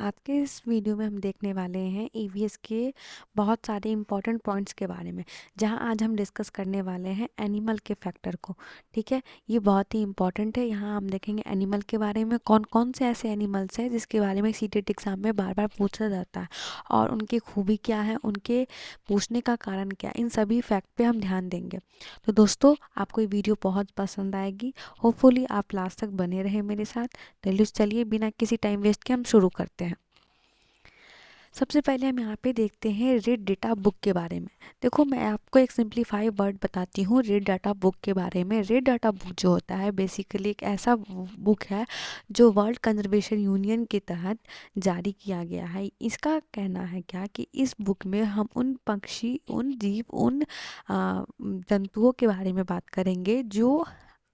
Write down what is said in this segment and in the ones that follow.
आज के इस वीडियो में हम देखने वाले हैं ईवीएस के बहुत सारे इम्पोर्टेंट पॉइंट्स के बारे में, जहां आज हम डिस्कस करने वाले हैं एनिमल के फैक्टर को। ठीक है, ये बहुत ही इम्पोर्टेंट है। यहाँ हम देखेंगे एनिमल के बारे में, कौन कौन से ऐसे एनिमल्स हैं जिसके बारे में सीटेट एग्जाम में बार बार पूछा जाता है और उनकी खूबी क्या है, उनके पूछने का कारण क्या है, इन सभी फैक्ट पे हम ध्यान देंगे। तो दोस्तों, आपको ये वीडियो बहुत पसंद आएगी। होपफुली आप लास्ट तक बने रहे मेरे साथ। तो चलिए बिना किसी टाइम वेस्ट के हम शुरू करते हैं। सबसे पहले हम यहाँ पे देखते हैं रीड डाटा बुक के बारे में। देखो, मैं आपको एक सिंपलीफाई वर्ड बताती हूँ रीड डाटा बुक के बारे में। रीड डाटा बुक जो होता है बेसिकली एक ऐसा बुक है जो वर्ल्ड कंजर्वेशन यूनियन के तहत जारी किया गया है। इसका कहना है क्या कि इस बुक में हम उन पक्षी, उन जीव, उन जंतुओं के बारे में बात करेंगे जो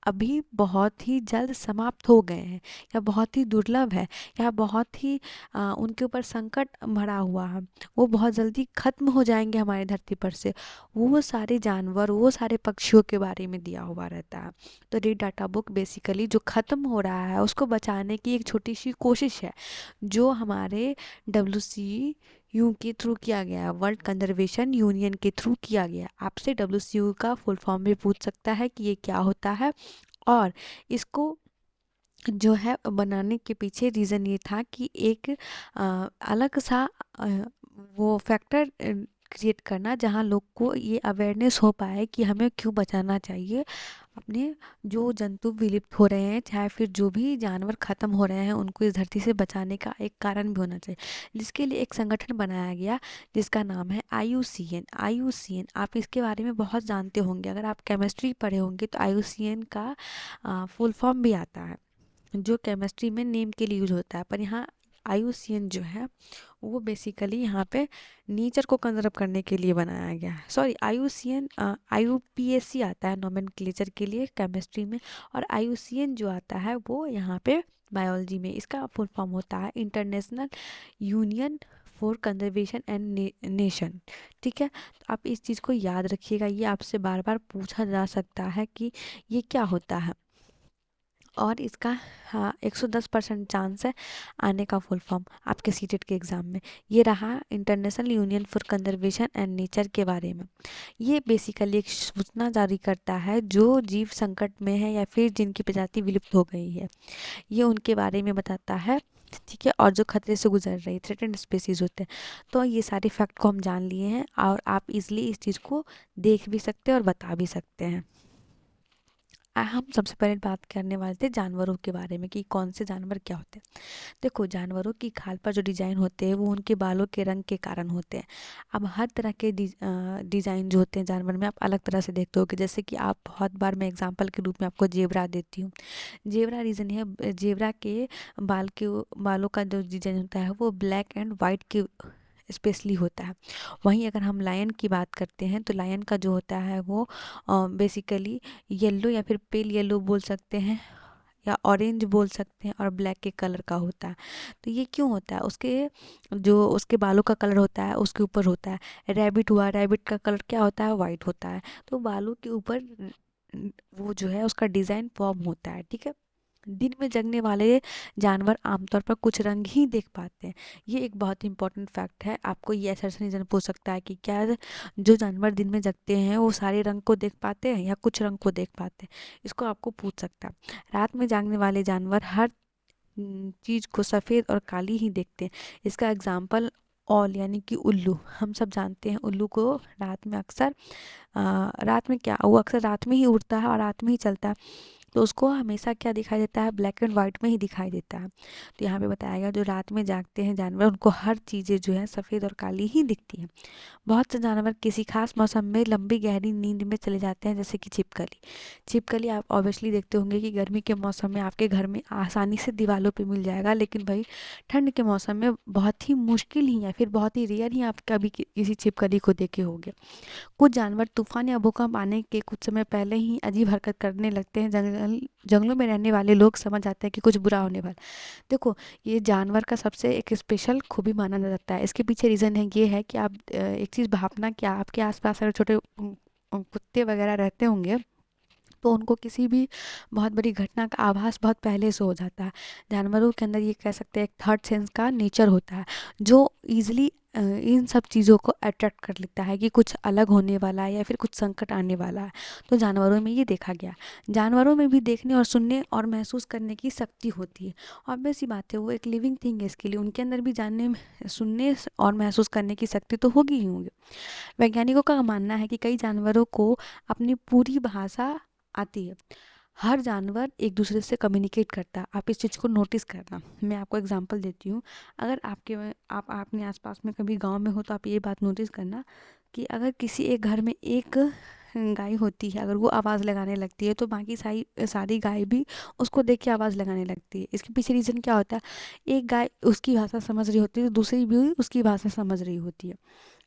अभी बहुत ही जल्द समाप्त हो गए हैं, या बहुत ही दुर्लभ है, या बहुत ही उनके ऊपर संकट भरा हुआ है, वो बहुत जल्दी खत्म हो जाएंगे हमारी धरती पर से। वो सारे जानवर, वो सारे पक्षियों के बारे में दिया हुआ रहता है। तो रीड डाटा बुक बेसिकली जो खत्म हो रहा है उसको बचाने की एक छोटी सी कोशिश है, जो हमारे WCU के थ्रू किया गया है, वर्ल्ड कंजर्वेशन यूनियन के थ्रू किया गया। आपसे WCU का फुल फॉर्म भी पूछ सकता है कि ये क्या होता है, और इसको जो है बनाने के पीछे रीज़न ये था कि एक अलग सा वो फैक्टर क्रिएट करना जहाँ लोग को ये अवेयरनेस हो पाए कि हमें क्यों बचाना चाहिए अपने जो जंतु विलुप्त हो रहे हैं, चाहे फिर जो भी जानवर खत्म हो रहे हैं, उनको इस धरती से बचाने का एक कारण भी होना चाहिए, जिसके लिए एक संगठन बनाया गया जिसका नाम है IUCN। IUCN आप इसके बारे में बहुत जानते होंगे, अगर आप केमिस्ट्री पढ़े होंगे तो IUCN का फुल फॉर्म भी आता है, जो केमिस्ट्री में नेम के लिए यूज होता है। पर यहाँ IUCN जो है वो बेसिकली यहाँ पे नेचर को कंजर्व करने के लिए बनाया गया है। सॉरी, IUCN IUPAC आता है नोमेनक्लेचर के लिए केमिस्ट्री में, और IUCN जो आता है वो यहाँ पे बायोलॉजी में। इसका फुल फॉर्म होता है international union for conservation and nation. ठीक है, तो आप इस चीज़ को याद रखिएगा, ये आपसे बार बार पूछा जा सकता है कि ये क्या होता है, और इसका 110% चांस है आने का फुल फॉर्म आपके सीटेट के एग्ज़ाम में। ये रहा international union for conservation and nature के बारे में। ये बेसिकली एक सूचना जारी करता है जो जीव संकट में है या फिर जिनकी प्रजाति विलुप्त हो गई है, ये उनके बारे में बताता है। ठीक है, और जो खतरे से गुजर रही थ्रेटेंड स्पीसीज होते हैं। तो ये सारे फैक्ट को हम जान लिए हैं और आप इजली इस चीज़ को देख भी सकते हैं और बता भी सकते हैं। हम सबसे पहले बात करने वाले थे जानवरों के बारे में कि कौन से जानवर क्या होते हैं। देखो, जानवरों की खाल पर जो डिजाइन होते हैं वो उनके बालों के रंग के कारण होते हैं। अब हर तरह के डिजाइन जो होते हैं जानवर में आप अलग तरह से देखते हो, कि जैसे कि आप बहुत बार मैं एग्जांपल के रूप में आपको जेबरा देती हूँ। जेबरा रीजन है, जेबरा के बालों का जो डिजाइन होता है वो ब्लैक एंड वाइट के स्पेशली होता है। वहीं अगर हम लायन की बात करते हैं तो लायन का जो होता है वो बेसिकली येलो या फिर पेल येलो बोल सकते हैं, या ऑरेंज बोल सकते हैं, और ब्लैक के कलर का होता है। तो ये क्यों होता है, उसके जो उसके बालों का कलर होता है उसके ऊपर होता है। रैबिट हुआ, रैबिट का कलर क्या होता है, वाइट होता है। तो बालों के ऊपर वो जो है उसका डिज़ाइन फॉर्म होता है। ठीक है, दिन में जगने वाले जानवर आमतौर पर कुछ रंग ही देख पाते हैं। ये एक बहुत ही इंपॉर्टेंट फैक्ट है। आपको ये ऐसा रीजन पूछ सकता है कि क्या जो जानवर दिन में जगते हैं वो सारे रंग को देख पाते हैं या कुछ रंग को देख पाते हैं, इसको आपको पूछ सकता है। रात में जागने वाले जानवर हर चीज़ को सफ़ेद और काली ही देखते हैं। इसका एग्जाम्पल ऑल यानी कि उल्लू, हम सब जानते हैं उल्लू को रात में अक्सर रात में क्या, वो अक्सर रात में ही उड़ता है और रात में ही चलता है, तो उसको हमेशा क्या दिखाई देता है, ब्लैक एंड वाइट में ही दिखाई देता है। तो यहाँ पे बताया गया जो रात में जागते हैं जानवर उनको हर चीज़ें जो है सफ़ेद और काली ही दिखती हैं। बहुत से जानवर किसी खास मौसम में लंबी गहरी नींद में चले जाते हैं, जैसे कि छिपकली। छिपकली आप ऑब्वियसली देखते होंगे कि गर्मी के मौसम में आपके घर में आसानी से दीवारों पे मिल जाएगा, लेकिन भाई ठंड के मौसम में बहुत ही मुश्किल ही या फिर बहुत ही रेयर ही आप कभी किसी छिपकली को देखे होंगे। कुछ जानवर तूफान या भूकंप आने के कुछ समय पहले ही अजीब हरकत करने लगते हैं। जंगलों में रहने वाले लोग समझ जाते हैं कि कुछ बुरा होने वाला। देखो, ये जानवर का सबसे एक स्पेशल खूबी माना जाता है। इसके पीछे रीज़न है ये है कि आप एक चीज़ भापना कि आपके आसपास अगर छोटे कुत्ते वगैरह रहते होंगे तो उनको किसी भी बहुत बड़ी घटना का आभास बहुत पहले से हो जाता है। जानवरों के अंदर ये कह सकते हैं एक थर्ड सेंस का नेचर होता है, जो ईज़िली इन सब चीज़ों को अट्रैक्ट कर लेता है कि कुछ अलग होने वाला है या फिर कुछ संकट आने वाला है। तो जानवरों में ये देखा गया। जानवरों में भी देखने और सुनने और महसूस करने की शक्ति होती है। ऑब्वियस सी बात है, वो एक लिविंग थिंग है, इसके लिए उनके अंदर भी जानने, सुनने और महसूस करने की शक्ति तो होगी ही होगी। वैज्ञानिकों का मानना है कि कई जानवरों को अपनी पूरी भाषा आती है। हर जानवर एक दूसरे से कम्युनिकेट करता है, आप इस चीज़ को नोटिस करना। मैं आपको एग्जांपल देती हूँ। अगर आप अपने आसपास में कभी गांव में हो तो आप ये बात नोटिस करना कि अगर किसी एक घर में एक गाय होती है, अगर वो आवाज़ लगाने लगती है तो बाकी सारी सारी गाय भी उसको देख के आवाज़ लगाने लगती है। इसके पीछे रीज़न क्या होता है? एक गाय उसकी भाषा समझ रही होती है तो दूसरी भी उसकी भाषा समझ रही होती है।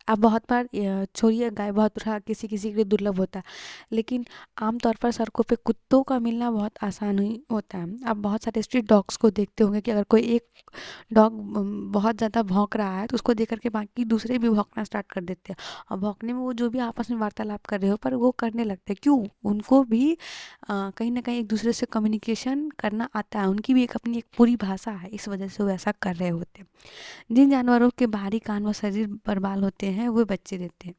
अब बहुत बार छोड़िए गाय, बहुत रहा किसी किसी के लिए दुर्लभ होता है, लेकिन आमतौर पर सड़कों पे कुत्तों का मिलना बहुत आसान ही होता है। आप बहुत सारे स्ट्रीट डॉग्स को देखते होंगे कि अगर कोई एक डॉग बहुत ज़्यादा भौंक रहा है तो उसको देख करके बाकी दूसरे भी भौंकना स्टार्ट कर देते हैं, और भौंकने में वो जो भी आपस में वार्तालाप कर रहे हो पर वो करने लगते हैं। क्यों? उनको भी कहीं ना कहीं एक दूसरे से कम्युनिकेशन करना आता है, उनकी भी एक अपनी एक पूरी भाषा है, इस वजह से वो ऐसा कर रहे होते हैं। जिन जानवरों के बाहरी कान व शरीर पर बाल होते हैं वो बच्चे देते हैं।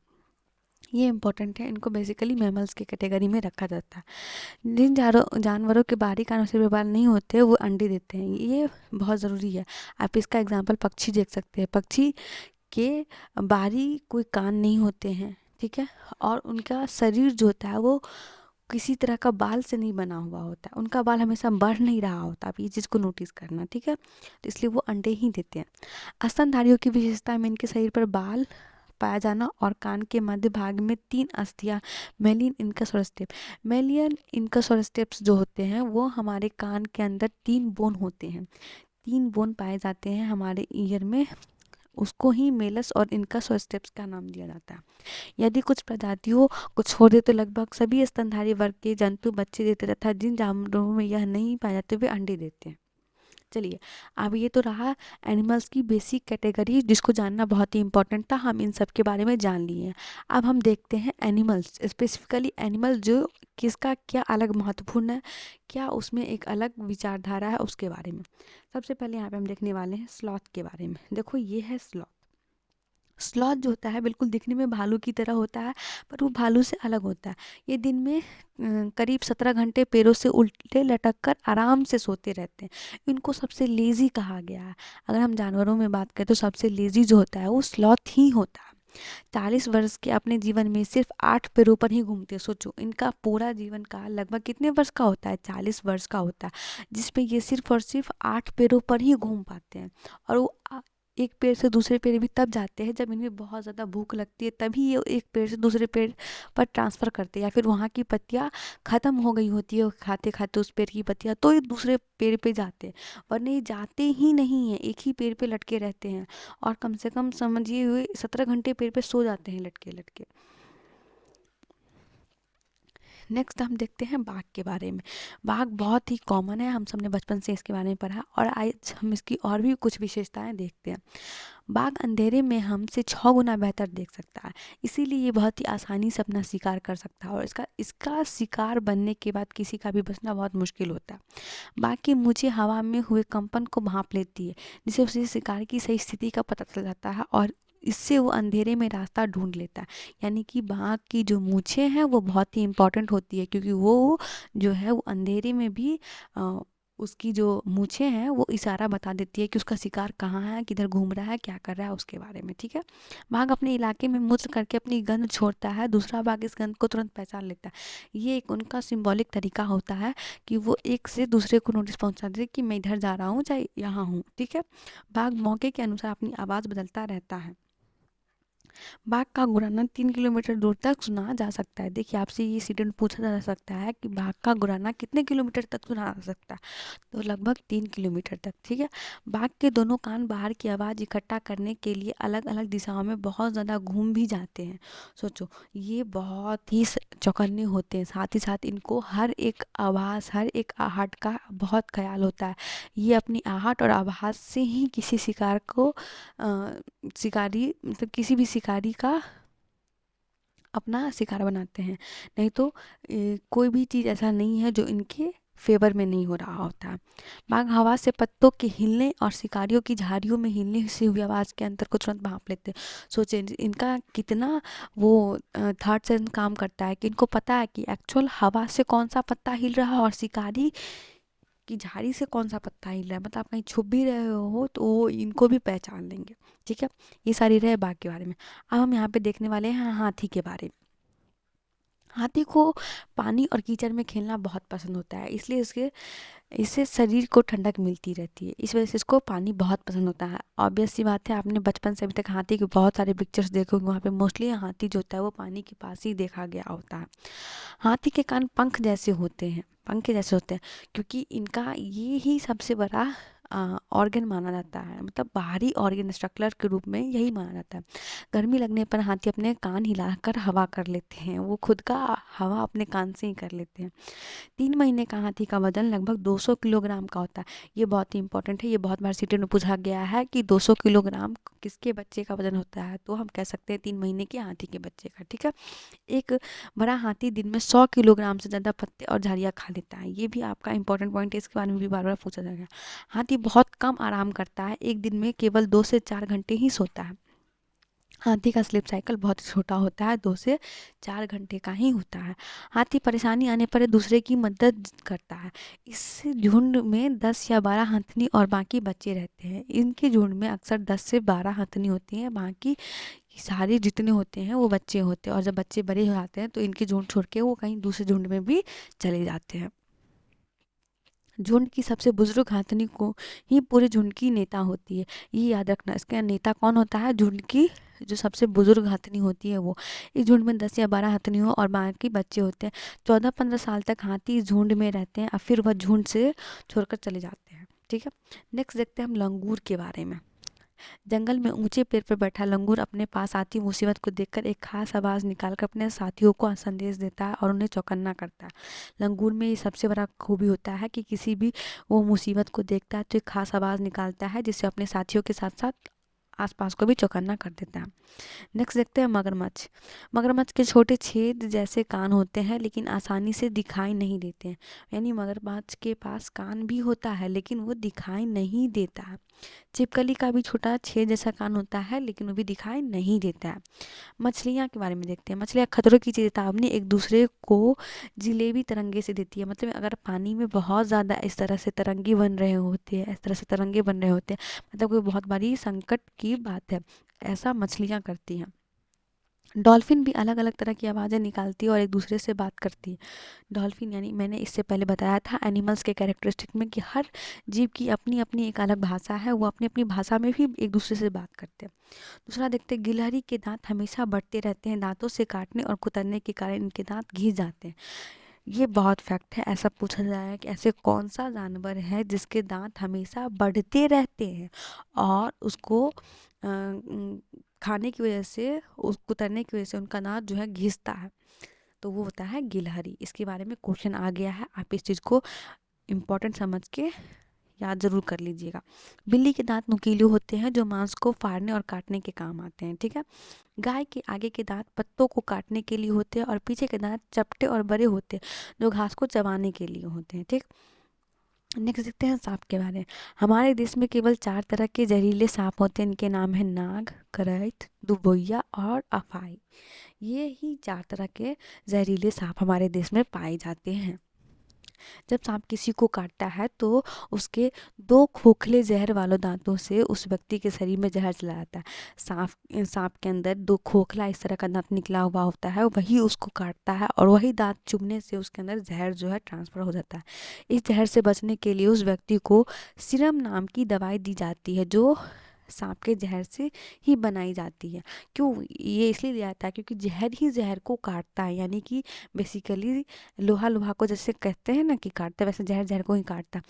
ये इंपॉर्टेंट है, इनको बेसिकली मैमल्स की कैटेगरी में रखा जाता है। जिन जानवरों के बाहरी कान व शरीर पर बाल नहीं होते वो अंडे देते हैं, ये बहुत ज़रूरी है। आप इसका एग्जाम्पल पक्षी देख सकते हैं। पक्षी के बाहरी कोई कान नहीं होते हैं, ठीक है, और उनका शरीर जो होता है वो किसी तरह का बाल से नहीं बना हुआ होता है, उनका बाल हमेशा बढ़ नहीं रहा होता। आप ये चीज़ को नोटिस करना, ठीक है, तो इसलिए वो अंडे ही देते हैं। स्तनधारियों की विशेषता में इनके शरीर पर बाल पाया जाना और कान के मध्य भाग में 3 अस्थियां, मेलियन इनकसोरेस्टेप। मेलियन इनकसोरेस्टेप्स जो होते हैं वो हमारे कान के अंदर 3 बोन होते हैं, 3 बोन पाए जाते हैं हमारे ईयर में, उसको ही मेलस और इनकसोरेस्टेप्स का नाम दिया जाता है। यदि कुछ प्रजातियों को छोड़ दे तो लगभग सभी स्तनधारी वर्ग के जंतु बच्चे देते, तथा जिन जानवरों में यह नहीं पाए जाते वे अंडे देते हैं। चलिए, अब ये तो रहा एनिमल्स की बेसिक कैटेगरी, जिसको जानना बहुत ही इंपॉर्टेंट था, हम इन सब के बारे में जान लिए हैं। अब हम देखते हैं एनिमल्स, स्पेसिफिकली एनिमल जो किसका क्या अलग महत्वपूर्ण है, क्या उसमें एक अलग विचारधारा है, उसके बारे में। सबसे पहले यहाँ पे हम देखने वाले हैं स्लॉथ के बारे में। देखो ये है स्लॉथ। स्लॉथ जो होता है बिल्कुल दिखने में भालू की तरह होता है, पर वो भालू से अलग होता है। ये दिन में करीब 17 घंटे पैरों से उल्टे लटक कर आराम से सोते रहते हैं। इनको सबसे लेज़ी कहा गया है। अगर हम जानवरों में बात करें तो सबसे लेज़ी जो होता है वो स्लॉथ ही होता है। 40 वर्ष के अपने जीवन में सिर्फ 8 पैरों पर ही घूमते हैं। सोचो, इनका पूरा जीवन काल लगभग कितने वर्ष का होता है? 40 वर्ष का होता है, जिसपे ये सिर्फ और सिर्फ 8 पैरों पर ही घूम पाते हैं। और वो एक पेड़ से दूसरे पेड़ भी तब जाते हैं जब इन्हें बहुत ज़्यादा भूख लगती है, तभी ये एक पेड़ से दूसरे पेड़ पर ट्रांसफ़र करते हैं, या फिर वहाँ की पत्तियाँ ख़त्म हो गई होती है खाते खाते उस पेड़ की पत्तियाँ, तो ये दूसरे पेड़ पे जाते हैं, वरना ये जाते ही नहीं हैं, एक ही पेड़ पे लटके रहते हैं। और कम से कम समझिए हुए 17 घंटे पेड़ पे सो जाते हैं लटके लटके। नेक्स्ट हम देखते हैं बाघ के बारे में। बाघ बहुत ही कॉमन है, हम सबने बचपन से इसके बारे में पढ़ा, और आज हम इसकी और भी कुछ विशेषताएं देखते हैं। बाघ अंधेरे में हमसे 6 गुना बेहतर देख सकता है, इसीलिए ये बहुत ही आसानी से अपना शिकार कर सकता है, और इसका इसका शिकार बनने के बाद किसी का भी बचना बहुत मुश्किल होता है। बाघ की मूंछें हवा में हुए कंपन को भांप लेती है, जिससे उसे शिकार की सही स्थिति का पता चल जाता है, और इससे वो अंधेरे में रास्ता ढूंढ लेता है। यानी कि बाघ की जो मूंछें हैं वो बहुत ही इंपॉर्टेंट होती है, क्योंकि वो जो है वो अंधेरे में भी उसकी जो मूंछें हैं वो इशारा बता देती है कि उसका शिकार कहाँ है, किधर घूम रहा है, क्या कर रहा है, उसके बारे में, ठीक है। बाघ अपने इलाके में मूत्र करके अपनी गंध छोड़ता है, दूसरा बाघ इस गंध को तुरंत पहचान लेता है। ये एक उनका सिंबॉलिक तरीका होता है कि वो एक से दूसरे को नोटिस पहुंचा देते कि मैं इधर जा रहा हूँ, चाहे यहाँ हूँ, ठीक है। बाघ मौके के अनुसार अपनी आवाज़ बदलता रहता है। बाघ का गुराना 3 किलोमीटर दूर तक सुना जा सकता है। देखिए, आपसे ये इंसिडेंट पूछा जा सकता है कि बाघ का गुराना कितने किलोमीटर तक सुना जा सकता है, तो लगभग 3 किलोमीटर तक, ठीक है। बाघ के दोनों कान बाहर की आवाज़ इकट्ठा करने के लिए अलग अलग दिशाओं में बहुत ज़्यादा घूम भी जाते हैं। सोचो, ये बहुत ही चौकन्ने होते हैं, साथ ही साथ इनको हर एक आवाज़, हर एक आहट का बहुत ख्याल होता है। ये अपनी आहट और आवाज़ से ही किसी शिकार को शिकारी मतलब किसी भी शिकारी का अपना शिकार बनाते हैं। नहीं तो कोई भी चीज़ ऐसा नहीं है जो इनके फेवर में नहीं हो रहा होता है। बाघ हवा से पत्तों के हिलने और शिकारियों की झाड़ियों में हिलने से हुई आवाज़ के अंतर को तुरंत भांप लेते हैं। सोचे इनका कितना वो थर्ड सेंस काम करता है कि इनको पता है कि एक्चुअल हवा से कौन सा पत्ता हिल रहा है और शिकारी की झाड़ी से कौन सा पत्ता हिल रहा है। मतलब आप कहीं छुप भी रहे हो तो वो इनको भी पहचान लेंगे। ठीक है, ये सारी रहे बाघ के बारे में। अब हम यहाँ पे देखने वाले हैं हाथी के बारे में। हाथी को पानी और कीचड़ में खेलना बहुत पसंद होता है, इसलिए इससे शरीर को ठंडक मिलती रहती है। इस वजह से इसको पानी बहुत पसंद होता है। ऑब्वियस सी बात है, आपने बचपन से अभी तक हाथी के बहुत सारे पिक्चर्स देखे होंगे, वहाँ पे मोस्टली हाथी जो होता है वो पानी के पास ही देखा गया होता है। हाथी के कान पंख जैसे होते हैं, पंखे जैसे होते हैं, क्योंकि इनका ये ही सबसे बड़ा ऑर्गन माना जाता है। मतलब बाहरी ऑर्गन स्ट्रक्चर के रूप में यही माना जाता है। गर्मी लगने पर हाथी अपने कान हिलाकर हवा कर लेते हैं, वो खुद का हवा अपने कान से ही कर लेते हैं। 3 महीने का हाथी का वजन लगभग 200 किलोग्राम का होता है। ये बहुत ही इंपॉर्टेंट है, ये बहुत बार सीटेट में पूछा गया है कि 200 किलोग्राम किसके बच्चे का वजन होता है, तो हम कह सकते हैं 3 महीने के हाथी के बच्चे का। ठीक है, एक बड़ा हाथी दिन में 100 किलोग्राम से ज़्यादा पत्ते और झाड़ियाँ खा लेता है। ये भी आपका इंपॉर्टेंट पॉइंट है, इसके बारे में भी बार बार पूछा जाएगा। हाथी बहुत कम आराम करता है, एक दिन में केवल 2 से 4 घंटे ही सोता है। हाथी का स्लीप साइकिल बहुत छोटा होता है, 2 से 4 घंटे का ही होता है। हाथी परेशानी आने पर दूसरे की मदद करता है। इस झुंड में 10 या 12 हथनी और बाकी बच्चे रहते हैं। इनके झुंड में अक्सर 10 से 12 हथनी होती हैं, बाकी सारे जितने होते हैं वो बच्चे होते हैं। और जब बच्चे बड़े हो जाते हैं तो इनके झुंड छोड़ के वो कहीं दूसरे झुंड में भी चले जाते हैं। झुंड की सबसे बुजुर्ग हथनी को ही पूरे झुंड की नेता होती है। ये याद रखना, इसका नेता कौन होता है, झुंड की जो सबसे बुजुर्ग हथनी होती है वो। इस झुंड में 10 या 12 हथनियों और बाकी बच्चे होते हैं। 14-15 साल तक हाथी इस झुंड में रहते हैं और फिर वह झुंड से छोड़कर चले जाते हैं। ठीक है, नेक्स्ट देखते हैं हम लंगूर के बारे में। जंगल में ऊंचे पेड़ पर बैठा लंगूर अपने पास आती मुसीबत को देखकर एक खास आवाज़ निकालकर अपने साथियों को संदेश देता है और उन्हें चौकन्ना करता है। लंगूर में ये सबसे बड़ा खूबी होता है कि किसी भी वो मुसीबत को देखता है तो एक खास आवाज़ निकालता है, जिससे अपने साथियों के साथ साथ आसपास को भी चौकन्ना कर देता है। नेक्स्ट देखते हैं मगरमच्छ। मगरमच्छ के छोटे छेद जैसे कान होते हैं लेकिन आसानी से दिखाई नहीं देते हैं। यानी मगरमच्छ के पास कान भी होता है लेकिन वो दिखाई नहीं देता है। छिपकली का भी छोटा छेद जैसा कान होता है लेकिन वो भी दिखाई नहीं देता है। मछलियाँ के बारे में देखते हैं। मछलियाँ खतरों की चेतावनी एक दूसरे को जिलेबी तरंगे से देती है। मतलब अगर पानी में बहुत ज़्यादा इस तरह से तरंगे बन रहे होते हैं, इस तरह से तरंगे बन रहे होते हैं, मतलब कोई बहुत बड़ी संकट की बात है, ऐसा मछलियाँ करती हैं। डॉल्फिन भी अलग अलग तरह की आवाज़ें निकालती है और एक दूसरे से बात करती है। डॉल्फिन यानी मैंने इससे पहले बताया था एनिमल्स के कैरेक्टरिस्टिक में कि हर जीव की अपनी अपनी एक अलग भाषा है, वो अपनी अपनी भाषा में भी एक दूसरे से बात करते हैं। दूसरा देखते हैं, गिलहरी के दांत हमेशा बढ़ते रहते हैं। दांतों से काटने और कुतरने के कारण इनके दांत घिस जाते हैं। ये बहुत फैक्ट है। ऐसा पूछा जाए है कि ऐसे कौन सा जानवर है जिसके दांत हमेशा बढ़ते रहते हैं और उसको खाने की वजह से, उस कुतरने की वजह से उनका दांत जो है घिसता है, तो वो होता है गिलहरी। इसके बारे में क्वेश्चन आ गया है, आप इस चीज़ को इम्पोर्टेंट समझ के याद ज़रूर कर लीजिएगा। बिल्ली के दांत नुकीले होते हैं जो मांस को फाड़ने और काटने के काम आते हैं। ठीक है, गाय के आगे के दांत पत्तों को काटने के लिए होते हैं और पीछे के दांत चपटे और बड़े होते हैं जो घास को चबाने के लिए होते हैं। ठीक, नेक्स्ट देखते हैं सांप के बारे में। हमारे देश में केवल 4 तरह के जहरीले सांप होते हैं। इनके नाम है नाग, करैत, दुबोइया और अफाई। ये ही 4 तरह के जहरीले सांप हमारे देश में पाए जाते हैं। जब सांप किसी को काटता है तो उसके 2 खोखले जहर वाले दांतों से उस व्यक्ति के शरीर में जहर चला जाता है। सांप सांप के अंदर 2 खोखला इस तरह का दांत निकला हुआ होता है, वही उसको काटता है और वही दांत चुभने से उसके अंदर जहर जो है ट्रांसफ़र हो जाता है। इस जहर से बचने के लिए उस व्यक्ति को सीरम नाम की दवाई दी जाती है जो सांप के जहर से ही बनाई जाती है। क्यों ये इसलिए दिया जाता है क्योंकि जहर ही जहर को काटता है। यानी कि बेसिकली लोहा लोहा को जैसे कहते हैं ना कि काटता है, वैसे जहर जहर को ही काटता।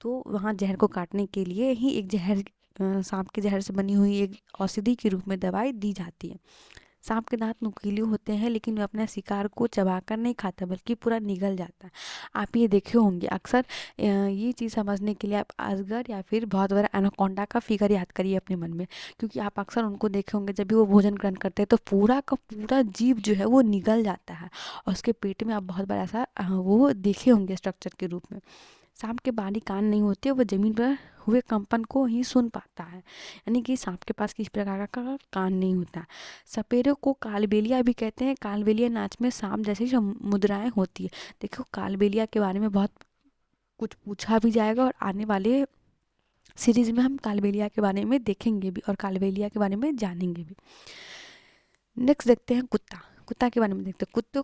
तो वहाँ जहर को काटने के लिए ही एक जहर सांप के जहर से बनी हुई एक औषधि के रूप में दवाई दी जाती है। सांप के दांत नुकीले होते हैं, लेकिन वह अपने शिकार को चबाकर नहीं खाता बल्कि पूरा निगल जाता है। आप ये देखे होंगे अक्सर। ये चीज़ समझने के लिए आप अजगर या फिर बहुत बड़ा एनाकोंडा का फिगर याद करिए अपने मन में, क्योंकि आप अक्सर उनको देखे होंगे जब भी वो भोजन ग्रहण करते हैं तो पूरा का पूरा जीव जो है वो निगल जाता है, और उसके पेट में आप बहुत बड़ा ऐसा वो देखे होंगे स्ट्रक्चर के रूप में। सांप के बाहरी कान नहीं होते, वो जमीन पर हुए कंपन को ही सुन पाता है, यानी कि सांप के पास किसी प्रकार का कान नहीं होता। सपेरे को कालबेलिया भी कहते हैं। कालबेलिया नाच में सांप जैसी मुद्राएं होती है। देखो कालबेलिया के बारे में बहुत कुछ पूछा भी जाएगा, और आने वाले सीरीज में हम कालबेलिया के बारे में देखेंगे भी और कालबेलिया के बारे में जानेंगे भी। नेक्स्ट देखते हैं कुत्ता। कुत्ता के बारे में देखते हैं।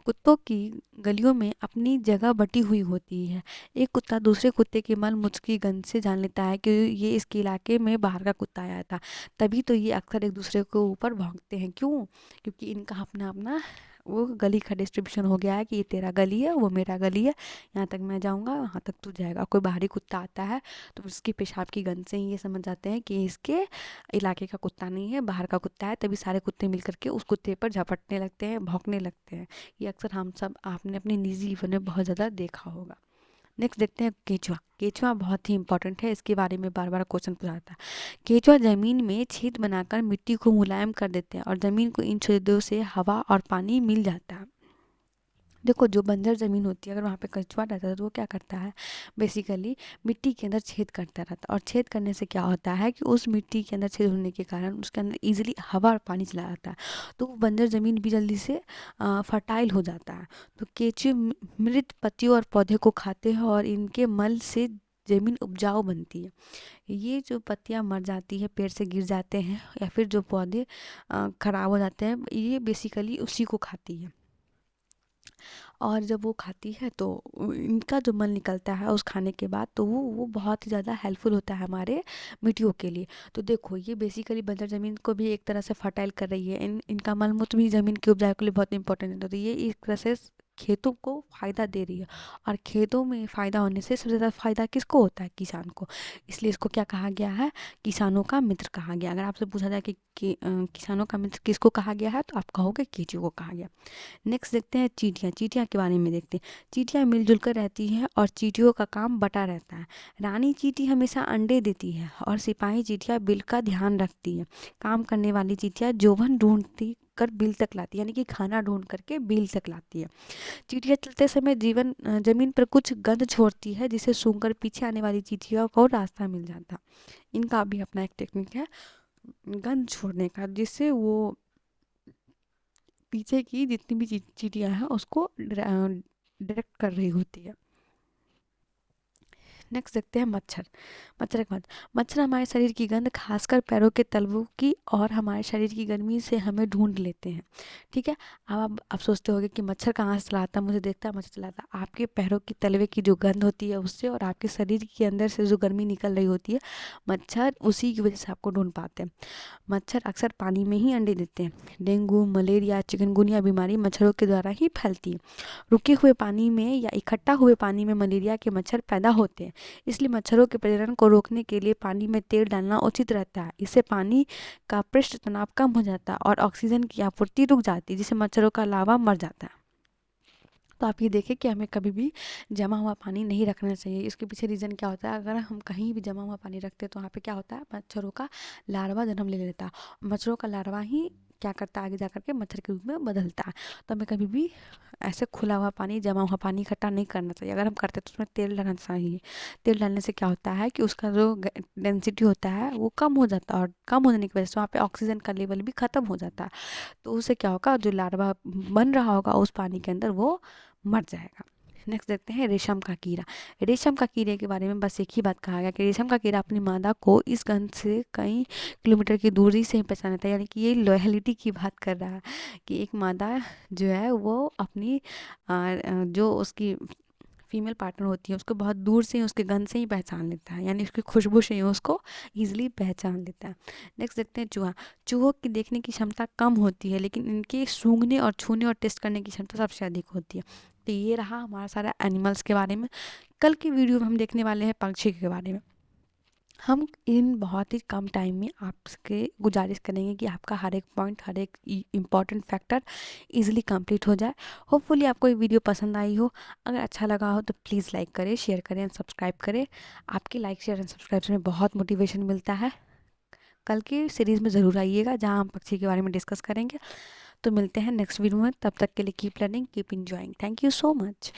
कुत्तों की गलियों में अपनी जगह बटी हुई होती है। एक कुत्ता दूसरे कुत्ते के मल मूत्र की गंध से जान लेता है कि ये इसके इलाके में बाहर का कुत्ता आया था। तभी तो ये अक्सर एक दूसरे के ऊपर भौंकते हैं। क्यों? क्योंकि इनका अपना अपना वो गली का डिस्ट्रीब्यूशन हो गया है कि ये तेरा गली है, वो मेरा गली है, यहाँ तक मैं जाऊँगा, वहाँ तक तू जाएगा। कोई बाहरी कुत्ता आता है तो उसकी पेशाब की गंध से ही ये समझ जाते हैं कि इसके इलाके का कुत्ता नहीं है, बाहर का कुत्ता है। तभी सारे कुत्ते मिल करके उस कुत्ते पर झपटने लगते हैं, भौंकने लगते हैं। ये अक्सर हम सब आपने अपने निजी जीवन में बहुत ज़्यादा देखा होगा। नेक्स्ट देखते हैं केंचुआ। केंचुआ बहुत ही इंपॉर्टेंट है, इसके बारे में बार बार क्वेश्चन पूछा जाता है। केंचुआ जमीन में छेद बनाकर मिट्टी को मुलायम कर देते हैं, और जमीन को इन छेदों से हवा और पानी मिल जाता है। देखो जो बंजर ज़मीन होती है, अगर वहाँ पे कछुआ रहता है तो वो क्या करता है, बेसिकली मिट्टी के अंदर छेद करता रहता है, और छेद करने से क्या होता है कि उस मिट्टी के अंदर छेद होने के कारण उसके अंदर इजीली हवा और पानी चला जाता है, तो वो बंजर ज़मीन भी जल्दी से फर्टाइल हो जाता है। तो केंचुए मृत पत्तियों और पौधे को खाते हैं, और इनके मल से ज़मीन उपजाऊ बनती है। ये जो पत्तियां मर जाती है, पेड़ से गिर जाते हैं, या फिर जो पौधे खराब हो जाते हैं, ये बेसिकली उसी को खाती है। और जब वो खाती है तो इनका जो मल निकलता है उस खाने के बाद, तो वो बहुत ही ज़्यादा हेल्पफुल होता है हमारे मिट्टियों के लिए। तो देखो ये बेसिकली बंजर ज़मीन को भी एक तरह से फर्टाइल कर रही है। इनका मल मूत्र भी ज़मीन की उपजाऊ के लिए बहुत इंपॉर्टेंट है। तो ये एक तरह से खेतों को फ़ायदा दे रही है, और खेतों में फ़ायदा होने से सबसे ज़्यादा फ़ायदा किसको होता है? किसान को। इसलिए इसको क्या कहा गया है? किसानों का मित्र कहा गया। अगर आपसे पूछा जाए कि किसानों का मित्र किसको कहा गया है, तो आप कहोगे केंचुए को कहा गया। नेक्स्ट देखते हैं चींटियाँ। चींटियाँ के बारे में देखते हैं। चींटियाँ मिलजुल कर रहती हैं, और चींटियों का काम बटा रहता है। रानी चींटी हमेशा अंडे देती है, और सिपाही चींटियाँ बिल का ध्यान रखती है। काम करने वाली चींटियाँ जोवन ढूंढती कर बिल तक लाती है, यानी कि खाना ढूंढ करके बिल तक लाती है। चींटियाँ चलते समय जमीन पर कुछ गंध छोड़ती है, जिसे सूंघकर पीछे आने वाली चींटियों को रास्ता मिल जाता। इनका भी अपना एक टेक्निक है गंध छोड़ने का, जिससे वो पीछे की जितनी भी चींटियाँ हैं उसको डायरेक्ट कर रही होती है। नेक्स्ट देखते हैं मच्छर। मच्छर के बाद मच्छर हमारे शरीर की गंध, खासकर पैरों के तलवों की, और हमारे शरीर की गर्मी से हमें ढूंढ लेते हैं। ठीक है। अब आप सोचते होंगे कि मच्छर कहाँ से चलाता है, मुझे देखता है मच्छर चलाता है। आपके पैरों की तलवे की जो गंध होती है उससे, और आपके शरीर के अंदर से जो गर्मी निकल रही होती है, मच्छर उसी की वजह से आपको ढूंढ पाते हैं। मच्छर अक्सर पानी में ही अंडे देते हैं। डेंगू, मलेरिया, चिकनगुनिया बीमारी मच्छरों के द्वारा ही फैलती है। रुके हुए पानी में या इकट्ठा हुए पानी में मलेरिया के मच्छर पैदा होते हैं। इसलिए मच्छरों के प्रजनन को रोकने के लिए पानी में तेल डालना उचित रहता है। इससे पानी का पृष्ठ तनाव कम हो जाता है, और ऑक्सीजन की आपूर्ति रुक जाती है, जिससे मच्छरों का लार्वा मर जाता है। तो आप ये देखें कि हमें कभी भी जमा हुआ पानी नहीं रखना चाहिए। इसके पीछे रीज़न क्या होता है? अगर हम कहीं भी जमा हुआ पानी रखते हैं तो वहाँ पे क्या होता है, मच्छरों का लार्वा जन्म ले लेता है। मच्छरों का लार्वा ही क्या करता है, आगे जा करके मच्छर के रूप में बदलता है। तो हमें कभी भी ऐसे खुला हुआ पानी, जमा हुआ पानी इकट्ठा नहीं करना चाहिए। अगर हम करते हैं तो उसमें तेल डालना चाहिए। तेल डालने से क्या होता है कि उसका जो डेंसिटी होता है वो कम हो जाता है, और कम होने की वजह से वहाँ पे ऑक्सीजन का लेवल भी ख़त्म हो जाता है। तो उससे क्या होगा, जो लार्वा बन रहा होगा उस पानी के अंदर वो मर जाएगा। नेक्स्ट देखते हैं रेशम का कीड़ा। रेशम का कीड़े के बारे में बस एक ही बात कहा गया कि रेशम का कीड़ा अपनी मादा को इस गंध से कई किलोमीटर की दूरी से ही पहचानता है। यानी कि ये लॉयलिटी की बात कर रहा है कि एक मादा जो है वो अपनी जो उसकी फीमेल पार्टनर होती है उसको बहुत दूर से ही उसके गंध से ही पहचान लेता है, यानी उसकी खुशबू से ही उसको ईजिली पहचान लेता है। नेक्स्ट देखते हैं चूहा। चूहों की देखने की क्षमता कम होती है, लेकिन इनके सूंघने और छूने और टेस्ट करने की क्षमता सबसे अधिक होती है। तो ये रहा हमारा सारा एनिमल्स के बारे में। कल की वीडियो में हम देखने वाले हैं पक्षी के बारे में। हम इन बहुत ही कम टाइम में आपसे गुजारिश करेंगे कि आपका हर एक पॉइंट, हर एक इम्पॉर्टेंट फैक्टर इजीली कंप्लीट हो जाए। होपफुली आपको ये वीडियो पसंद आई हो। अगर अच्छा लगा हो तो प्लीज़ लाइक करें, शेयर करें एंड सब्सक्राइब करें। आपकी लाइक, शेयर एंड सब्सक्राइब से हमें बहुत मोटिवेशन मिलता है। कल की सीरीज़ में ज़रूर आइएगा जहाँ हम पक्षी के बारे में डिस्कस करेंगे। तो मिलते हैं नेक्स्ट वीडियो में, तब तक के लिए keep learning, keep enjoying. Thank you so much.